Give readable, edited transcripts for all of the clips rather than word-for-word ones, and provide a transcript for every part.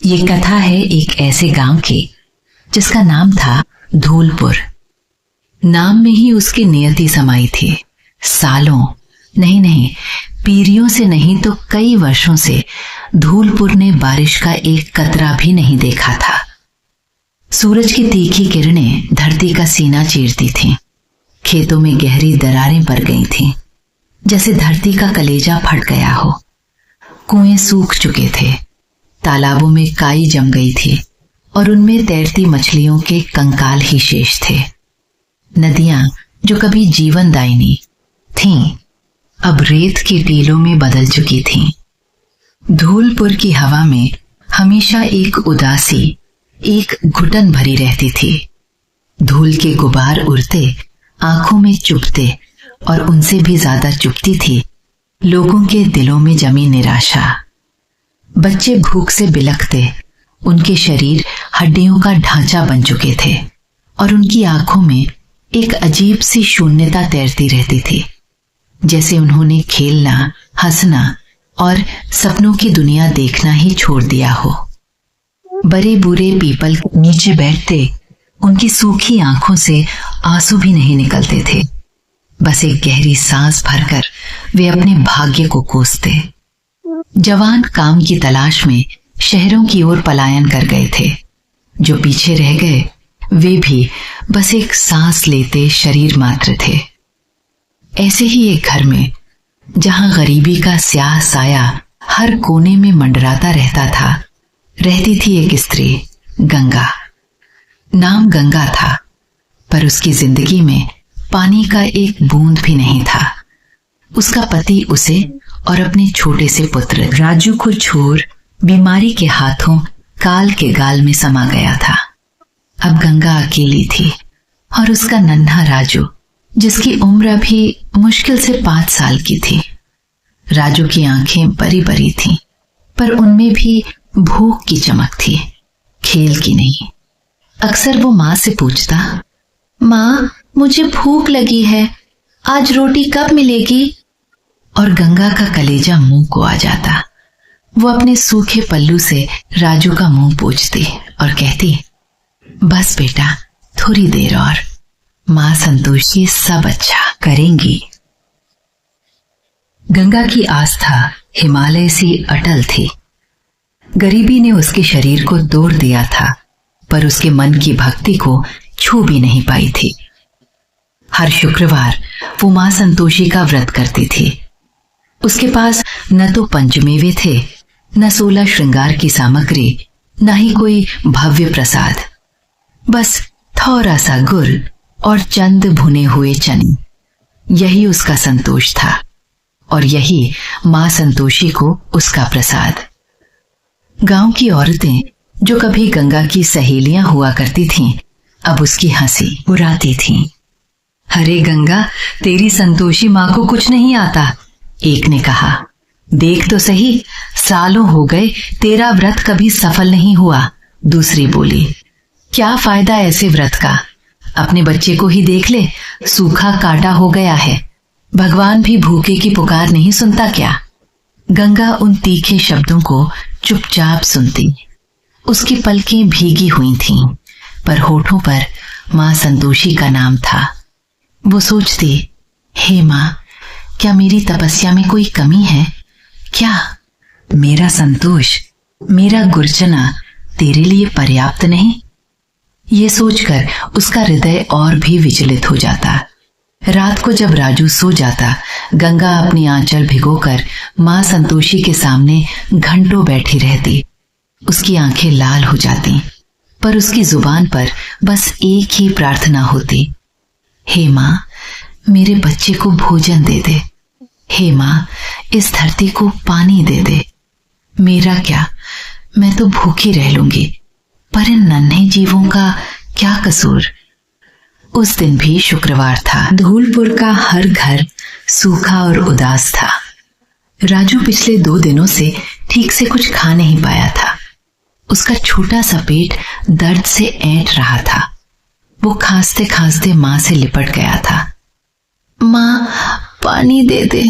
ये कथा है एक ऐसे गांव की जिसका नाम था धूलपुर। नाम में ही उसकी नियति समाई थी। सालों नहीं पीढ़ियों से नहीं तो कई वर्षों से धूलपुर ने बारिश का एक कतरा भी नहीं देखा था। सूरज की तीखी किरणें धरती का सीना चीरती थीं। खेतों में गहरी दरारें पड़ गई थीं, जैसे धरती का कलेजा फट गया हो। कुएं सूख चुके थे, तालाबों में काई जम गई थी और उनमें तैरती मछलियों के कंकाल ही शेष थे। नदियां जो कभी जीवनदायिनी थीं, अब रेत की टीलों में बदल चुकी थीं। धूलपुर की हवा में हमेशा एक उदासी, एक घुटन भरी रहती थी। धूल के गुबार उड़ते, आंखों में चुभते और उनसे भी ज्यादा चुभती थी लोगों के दिलों में जमी निराशा। बच्चे भूख से बिलखते, उनके शरीर हड्डियों का ढांचा बन चुके थे और उनकी आंखों में एक अजीब सी शून्यता तैरती रहती थी, जैसे उन्होंने खेलना, हंसना और सपनों की दुनिया देखना ही छोड़ दिया हो। बड़े बूढ़े पीपल के नीचे बैठते उनकी सूखी आंखों से आंसू भी नहीं निकलते थे। बस एक गहरी सांस भरकर वे अपने भाग्य को कोसते। जवान काम की तलाश में शहरों की ओर पलायन कर गए थे। जो पीछे रह गए वे भी बस एक सांस लेते शरीर मात्र थे। ऐसे ही एक घर में, जहां गरीबी का स्याह साया हर कोने में मंडराता रहता था, रहती थी एक स्त्री, गंगा। नाम गंगा था, पर उसकी जिंदगी में पानी का एक बूंद भी नहीं था। उसका पति उसे और अपने छोटे से पुत्र राजू को छोड़ बीमारी के हाथों काल के गाल में समा गया था। अब गंगा अकेली थी और उसका नन्हा राजू, जिसकी उम्र अभी मुश्किल से 5 साल की थी। राजू की आंखें बड़ी बड़ी थीं, पर उनमें भी भूख की चमक थी, खेल की नहीं। अक्सर वो माँ से पूछता, माँ मुझे भूख लगी है, आज रोटी कब मिलेगी? और गंगा का कलेजा मुंह को आ जाता। वो अपने सूखे पल्लू से राजू का मुंह पोंछती और कहती, बस बेटा थोड़ी देर और, माँ संतोषी सब अच्छा करेंगी। गंगा की आस्था हिमालय सी अटल थी। गरीबी ने उसके शरीर को तोड़ दिया था, पर उसके मन की भक्ति को छू भी नहीं पाई थी। हर शुक्रवार वो मां संतोषी का व्रत करती थी। उसके पास न तो पंचमेवे थे, न 16 श्रृंगार की सामग्री, न ही कोई भव्य प्रसाद। बस थोड़ा सा गुड़ और चंद भुने हुए चने, यही उसका संतोष था और यही मां संतोषी को उसका प्रसाद। गांव की औरतें जो कभी गंगा की सहेलियां हुआ करती थीं, अब उसकी हंसी उड़ाती थीं। अरे गंगा, तेरी संतोषी मां को कुछ नहीं आता, एक ने कहा। देख तो सही, सालों हो गए तेरा व्रत कभी सफल नहीं हुआ, दूसरी बोली। क्या फायदा ऐसे व्रत का? अपने बच्चे को ही देख ले, सूखा काटा हो गया है। भगवान भी भूखे की पुकार नहीं सुनता क्या? गंगा उन तीखे शब्दों को चुपचाप सुनती। उसकी पलकें भीगी हुई थीं, पर होठों पर मां संतोषी का नाम था। वो सोचती, हे मां, क्या मेरी तपस्या में कोई कमी है? क्या मेरा संतोष, मेरा गुर्जना तेरे लिए पर्याप्त नहीं? ये सोचकर उसका हृदय और भी विचलित हो जाता। रात को जब राजू सो जाता, गंगा अपनी आंचल भिगोकर मां संतोषी के सामने घंटों बैठी रहती। उसकी आंखें लाल हो जाती, पर उसकी जुबान पर बस एक ही प्रार्थना होती, हे मां, मेरे बच्चे को भोजन दे दे। हे मां, इस धरती को पानी दे दे। मेरा क्या, मैं तो भूखी रह लूंगी, पर इन नन्हे जीवों का क्या कसूर? उस दिन भी शुक्रवार था। धूलपुर का हर घर सूखा और उदास था। राजू पिछले 2 दिनों से ठीक से कुछ खा नहीं पाया था। उसका छोटा सा पेट दर्द से ऐंठ रहा था। वो खांसते खांसते मां से लिपट गया था। मां, पानी दे दे।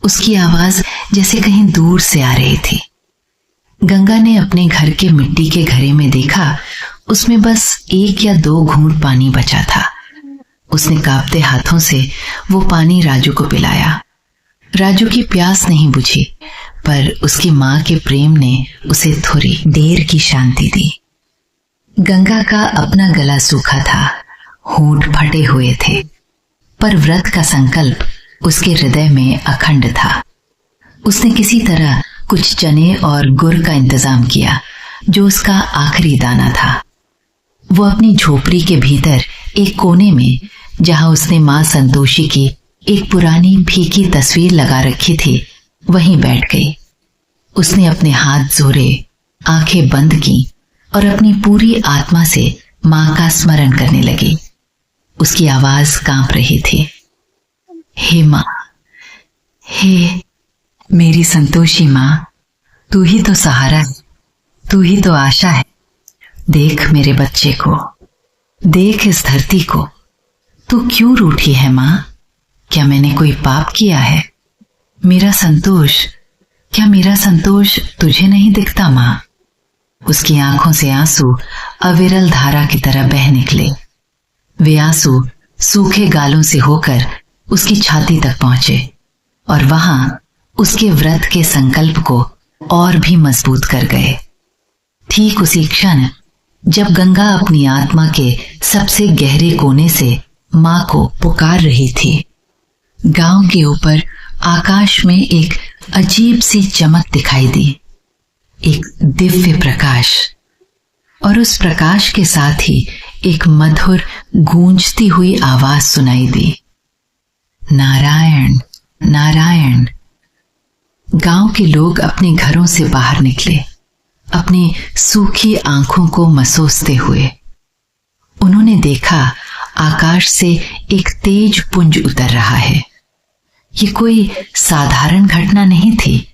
उसकी आवाज जैसे कहीं दूर से आ रही थी। गंगा ने अपने घर के मिट्टी के घड़े में देखा, उसमें बस 1 या 2 घूंट पानी बचा था। उसने कांपते हाथों से वो पानी राजू को पिलाया। राजू की प्यास नहीं बुझी, पर उसकी मां के प्रेम ने उसे थोड़ी देर की शांति दी। गंगा का अपना गला सूखा था, होंठ फटे हुए थे, पर व्रत का संकल्प उसके हृदय में अखंड था। उसने किसी तरह कुछ चने और गुड़ का इंतजाम किया, जो उसका आखिरी दाना था। वो अपनी झोपड़ी के भीतर एक कोने में, जहां उसने मां संतोषी की एक पुरानी फीकी तस्वीर लगा रखी थी, वहीं बैठ गई। उसने अपने हाथ जोड़े, आंखें बंद की और अपनी पूरी आत्मा से मां का स्मरण करने लगी। उसकी आवाज कांप रही थी। हे मां, हे मेरी संतोषी मां, तू ही तो सहारा है, तू ही तो आशा है। देख मेरे बच्चे को, देख इस धरती को। तू क्यों रूठी है मां? क्या मैंने कोई पाप किया है? मेरा संतोष, क्या मेरा संतोष तुझे नहीं दिखता मां? उसकी आंखों से आंसू अविरल धारा की तरह बह निकले। वे आंसू सूखे गालों से होकर उसकी छाती तक पहुंचे और वहां उसके व्रत के संकल्प को और भी मजबूत कर गए। ठीक उसी क्षण जब गंगा अपनी आत्मा के सबसे गहरे कोने से मां को पुकार रही थी, गांव के ऊपर आकाश में एक अजीब सी चमक दिखाई दी, एक दिव्य प्रकाश, और उस प्रकाश के साथ ही एक मधुर गूंजती हुई आवाज सुनाई दी, नारायण नारायण। गांव के लोग अपने घरों से बाहर निकले, अपनी सूखी आंखों को मसोसते हुए। उन्होंने देखा आकाश से एक तेज पुंज उतर रहा है। ये कोई साधारण घटना नहीं थी,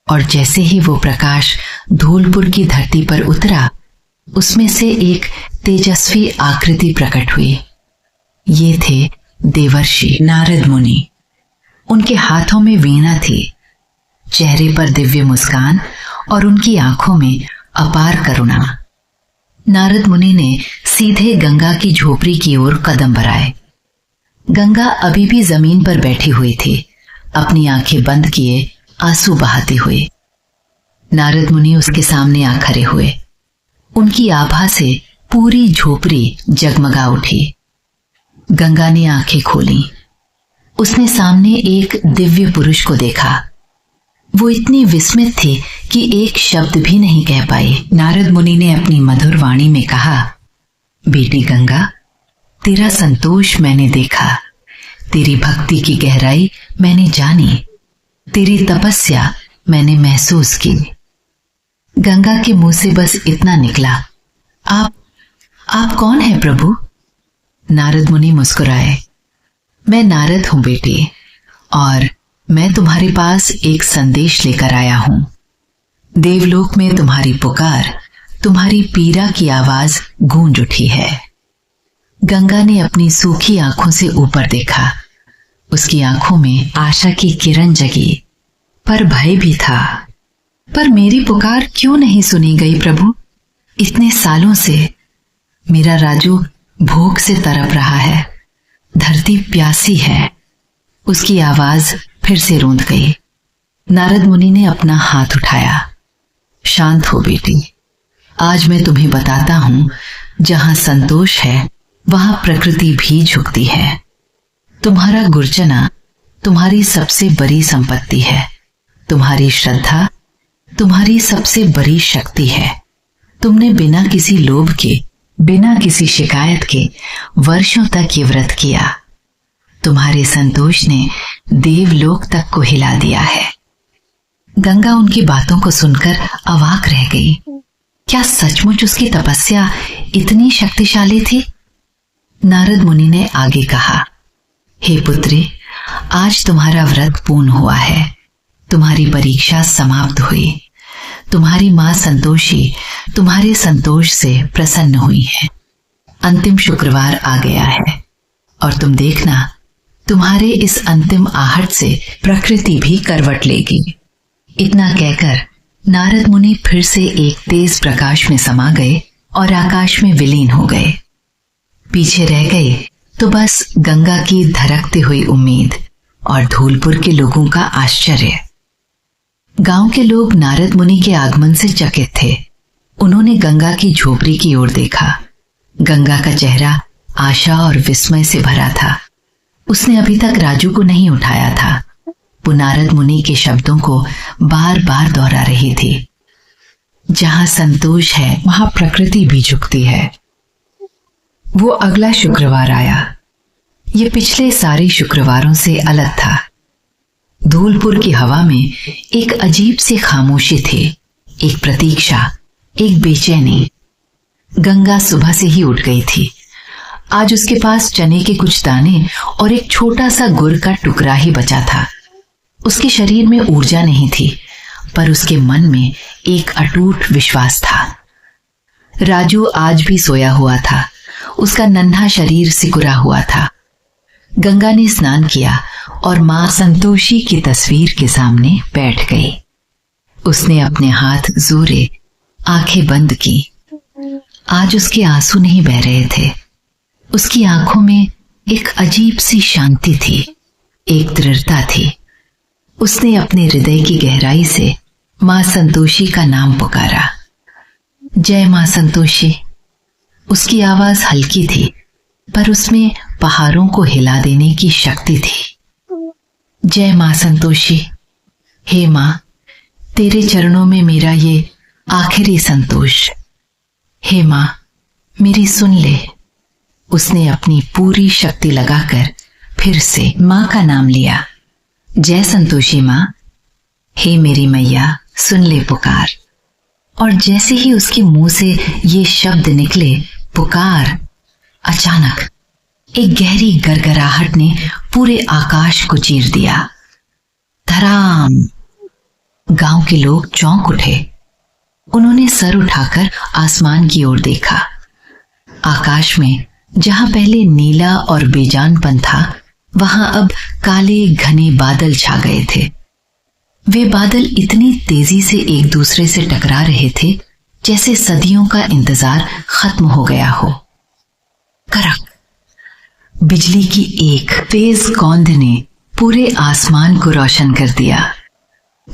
और जैसे ही वो प्रकाश धूलपुर की धरती पर उतरा, उसमें से एक तेजस्वी आकृति प्रकट हुई। ये थे देवर्षि नारद मुनि। उनके हाथों में वीणा थी, चेहरे पर दिव्य मुस्कान और उनकी आंखों में अपार करुणा। नारद मुनि ने सीधे गंगा की झोपड़ी की ओर कदम बढ़ाए। गंगा अभी भी जमीन पर बैठी हुई थी, अपनी आंखें बंद किए आंसू बहाती हुई। नारद मुनि उसके सामने आ खड़े हुए। उनकी आभा से पूरी झोपड़ी जगमगा उठी। गंगा ने आंखें खोली। उसने सामने एक दिव्य पुरुष को देखा। वो इतनी विस्मित थी कि एक शब्द भी नहीं कह पाई। नारद मुनि ने अपनी मधुर वाणी में कहा, बेटी गंगा, तेरा संतोष मैंने देखा, तेरी भक्ति की गहराई मैंने जानी, तेरी तपस्या मैंने महसूस की। गंगा के मुंह से बस इतना निकला, आप कौन हैं प्रभु? नारद मुनि मुस्कुराए। मैं नारद हूं बेटी, और मैं तुम्हारे पास एक संदेश लेकर आया हूं। देवलोक में तुम्हारी पुकार, तुम्हारी पीड़ा की आवाज गूंज उठी है। गंगा ने अपनी सूखी आंखों से ऊपर देखा। उसकी आंखों में आशा की किरण जगी, पर भय भी था। पर मेरी पुकार क्यों नहीं सुनी गई प्रभु? इतने सालों से मेरा राजू भूख से तड़प रहा है, धरती प्यासी है। उसकी आवाज फिर से रूंध गई। नारद मुनि ने अपना हाथ उठाया। शांत हो बेटी, आज मैं तुम्हें बताता हूं, जहां संतोष है वहां प्रकृति भी झुकती है। तुम्हारा गुर्जना तुम्हारी सबसे बड़ी संपत्ति है। तुम्हारी श्रद्धा तुम्हारी सबसे बड़ी शक्ति है। तुमने बिना किसी लोभ के, बिना किसी शिकायत के वर्षों तक ये व्रत किया। तुम्हारे संतोष ने देवलोक तक को हिला दिया है। गंगा उनकी बातों को सुनकर अवाक रह गई। क्या सचमुच उसकी तपस्या इतनी शक्तिशाली थी? नारद मुनि ने आगे कहा, हे पुत्री, आज तुम्हारा व्रत पूर्ण हुआ है। तुम्हारी परीक्षा समाप्त हुई। तुम्हारी मां संतोषी तुम्हारे संतोष से प्रसन्न हुई है। अंतिम शुक्रवार आ गया है, और तुम देखना, तुम्हारे इस अंतिम आहट से प्रकृति भी करवट लेगी। इतना कहकर नारद मुनि फिर से एक तेज प्रकाश में समा गए और आकाश में विलीन हो गए। पीछे रह गए तो बस गंगा की धड़कती हुई उम्मीद और धूलपुर के लोगों का आश्चर्य। गांव के लोग नारद मुनि के आगमन से चकित थे। उन्होंने गंगा की झोपड़ी की ओर देखा। गंगा का चेहरा आशा और विस्मय से भरा था। उसने अभी तक राजू को नहीं उठाया था। वो नारद मुनि के शब्दों को बार बार दोहरा रही थी। जहां संतोष है वहां प्रकृति भी झुकती है। वो अगला शुक्रवार आया। ये पिछले सारे शुक्रवारों से अलग था। धूलपुर की हवा में एक अजीब सी खामोशी थी, एक प्रतीक्षा, एक बेचैनी। गंगा सुबह से ही उठ गई थी। आज उसके पास चने के कुछ दाने और एक छोटा सा गुड़ का टुकड़ा ही बचा था। उसके शरीर में ऊर्जा नहीं थी, पर उसके मन में एक अटूट विश्वास था। राजू आज भी सोया हुआ था। उसका नन्हा शरीर सिकुड़ा हुआ था। गंगा ने स्नान किया और मां संतोषी की तस्वीर के सामने बैठ गई। उसने अपने हाथ जोड़े, आंखें बंद की। आज उसके आंसू नहीं बह रहे थे। उसकी आंखों में एक अजीब सी शांति थी, एक दृढ़ता थी। उसने अपने हृदय की गहराई से मां संतोषी का नाम पुकारा। जय मां संतोषी। उसकी आवाज हल्की थी, पर उसमें पहाड़ों को हिला देने की शक्ति थी। जय मां संतोषी। हे मां, तेरे चरणों में मेरा ये आखिरी संतोष। हे मां, मेरी सुन ले। उसने अपनी पूरी शक्ति लगाकर फिर से मां का नाम लिया। जय संतोषी मां। हे मेरी मैया, सुन ले पुकार। और जैसे ही उसके मुंह से ये शब्द निकले, पुकार, अचानक एक गहरी गरगराहट ने पूरे आकाश को चीर दिया। धड़ाम। गांव के लोग चौंक उठे। उन्होंने सर उठाकर आसमान की ओर देखा। आकाश में जहां पहले नीला और बेजानपन था, वहां अब काले घने बादल छा गए थे। वे बादल इतनी तेजी से एक दूसरे से टकरा रहे थे जैसे सदियों का इंतजार खत्म हो गया हो। करक। बिजली की एक तेज कौंध ने पूरे आसमान को रोशन कर दिया।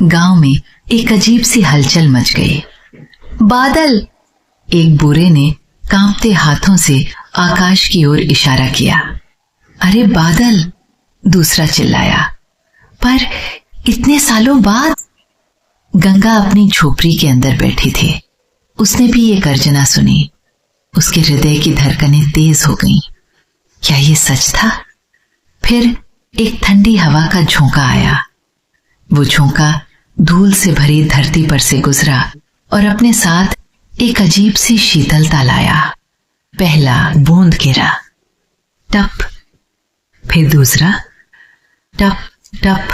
गांव में एक अजीब सी हलचल मच गई। बादल! एक बूढ़े ने कांपते हाथों से आकाश की ओर इशारा किया। अरे बादल! दूसरा चिल्लाया। पर इतने सालों बाद। गंगा अपनी झोपड़ी के अंदर बैठी थी। उसने भी ये गर्जना सुनी। उसके हृदय की धड़कनें तेज हो गईं। क्या ये सच था? फिर एक ठंडी हवा का झोंका आया। वो झोंका धूल से भरी धरती पर से गुजरा और अपने साथ एक अजीब सी शीतलता लाया। पहला बूंद गिरा, टप, फिर दूसरा, टप टप,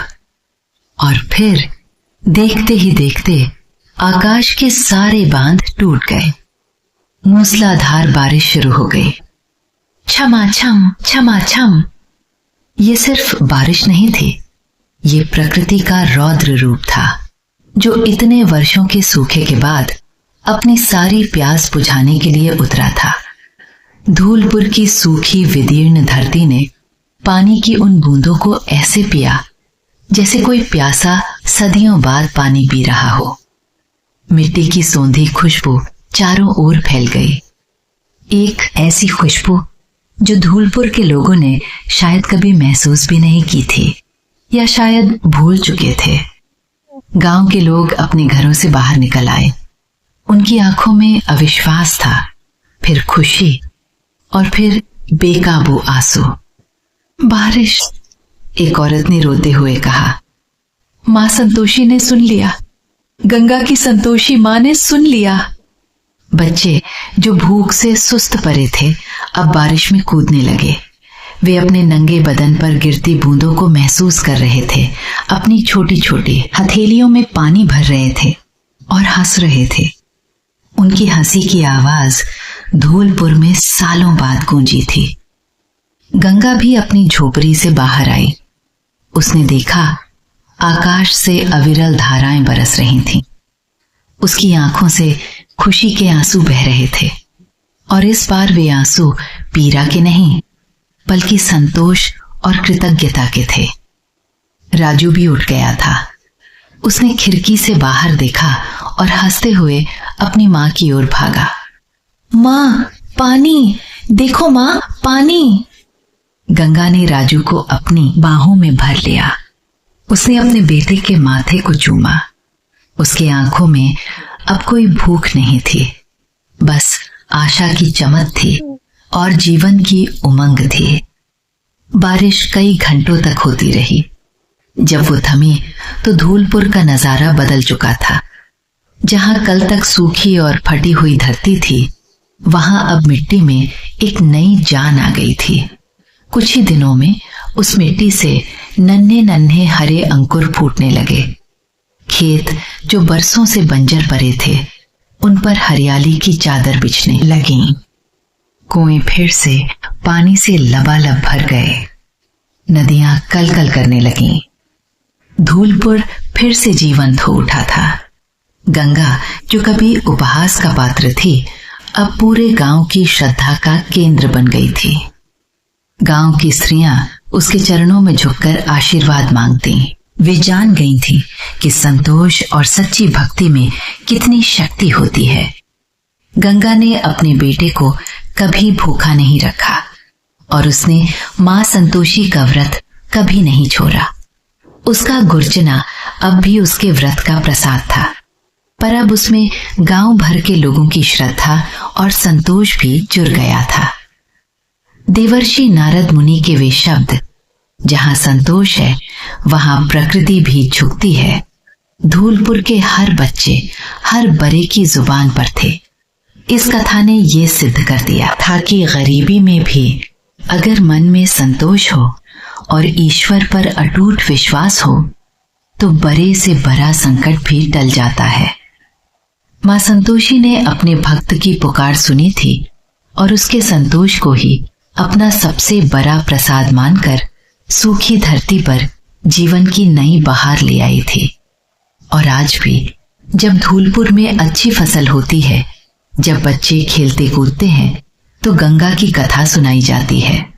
और फिर देखते ही देखते आकाश के सारे बांध टूट गए। मूसलाधार बारिश शुरू हो गई। छमाछम छमाछम। ये सिर्फ बारिश नहीं थी, ये प्रकृति का रौद्र रूप था, जो इतने वर्षों के सूखे के बाद अपनी सारी प्यास बुझाने के लिए उतरा था। धूलपुर की सूखी विदीर्ण धरती ने पानी की उन बूंदों को ऐसे पिया जैसे कोई प्यासा सदियों बाद पानी पी रहा हो। मिट्टी की सौंधी खुशबू चारों ओर फैल गई। एक ऐसी खुशबू जो धूलपुर के लोगों ने शायद कभी महसूस भी नहीं की थी, या शायद भूल चुके थे। गांव के लोग अपने घरों से बाहर निकल आए। उनकी आंखों में अविश्वास था, फिर खुशी, और फिर बेकाबू आंसू। बारिश! एक औरत ने रोते हुए कहा। मां संतोषी ने सुन लिया। गंगा की संतोषी मां ने सुन लिया। बच्चे जो भूख से सुस्त पड़े थे, अब बारिश में कूदने लगे। वे अपने नंगे बदन पर गिरती बूंदों को महसूस कर रहे थे। अपनी छोटी छोटी हथेलियों में पानी भर रहे थे और हंस रहे थे। उनकी हंसी की आवाज धूलपुर में सालों बाद गूंजी थी। गंगा भी अपनी झोपड़ी से बाहर आई। उसने देखा आकाश से अविरल धाराएं बरस रही थीं। उसकी आंखों से खुशी के आंसू बह रहे थे, और इस बार वे आंसू पीरा के नहीं बल्कि संतोष और कृतज्ञता के थे। राजू भी उठ गया था। उसने खिड़की से बाहर देखा और हंसते हुए अपनी मां की ओर भागा। मां, पानी देखो, मां, पानी। गंगा ने राजू को अपनी बाहों में भर लिया। उसने अपने बेटे के माथे को चूमा। उसकी आंखों में अब कोई भूख नहीं थी, बस आशा की चमक थी और जीवन की उमंग थी। बारिश कई घंटों तक होती रही। जब वो थमी तो धूलपुर का नजारा बदल चुका था। जहां कल तक सूखी और फटी हुई धरती थी, वहां अब मिट्टी में एक नई जान आ गई थी। कुछ ही दिनों में उस मिट्टी से नन्हे नन्हे हरे अंकुर फूटने लगे। खेत जो बरसों से बंजर पड़े थे, उन पर हरियाली की चादर बिछने लगी। कुएं फिर से पानी से लबालब भर गए। नदियां कलकल करने लगीं। धूलपुर फिर से जीवंत हो उठा था। गंगा, जो कभी उपहास का पात्र थी, अब पूरे गांव की श्रद्धा का केंद्र बन गई थी। गांव की स्त्रियां उसके चरणों में झुककर आशीर्वाद मांगती। वे जान गई थीं कि संतोष और सच्ची भक्ति में कितनी शक्ति होती है। गंगा ने अपने बेटे को कभी भूखा नहीं रखा और उसने मां संतोषी का व्रत कभी नहीं छोड़ा। उसका गुर्जना अब भी उसके व्रत का प्रसाद था, पर अब उसमें गांव भर के लोगों की श्रद्धा और संतोष भी जुड़ गया था। देवर्षि नारद मुनि के वे शब्द, जहां संतोष है वहां प्रकृति भी झुकती है, धूलपुर के हर बच्चे, हर बड़े की जुबान पर थे। इस कथा ने ये सिद्ध कर दिया था कि गरीबी में भी अगर मन में संतोष हो और ईश्वर पर अटूट विश्वास हो तो बड़े से बड़ा संकट भी टल जाता है। मां संतोषी ने अपने भक्त की पुकार सुनी थी और उसके संतोष को ही अपना सबसे बड़ा प्रसाद मानकर सूखी धरती पर जीवन की नई बहार ले आई थी। और आज भी जब धूलपुर में अच्छी फसल होती है, जब बच्चे खेलते कूदते हैं, तो गंगा की कथा सुनाई जाती है।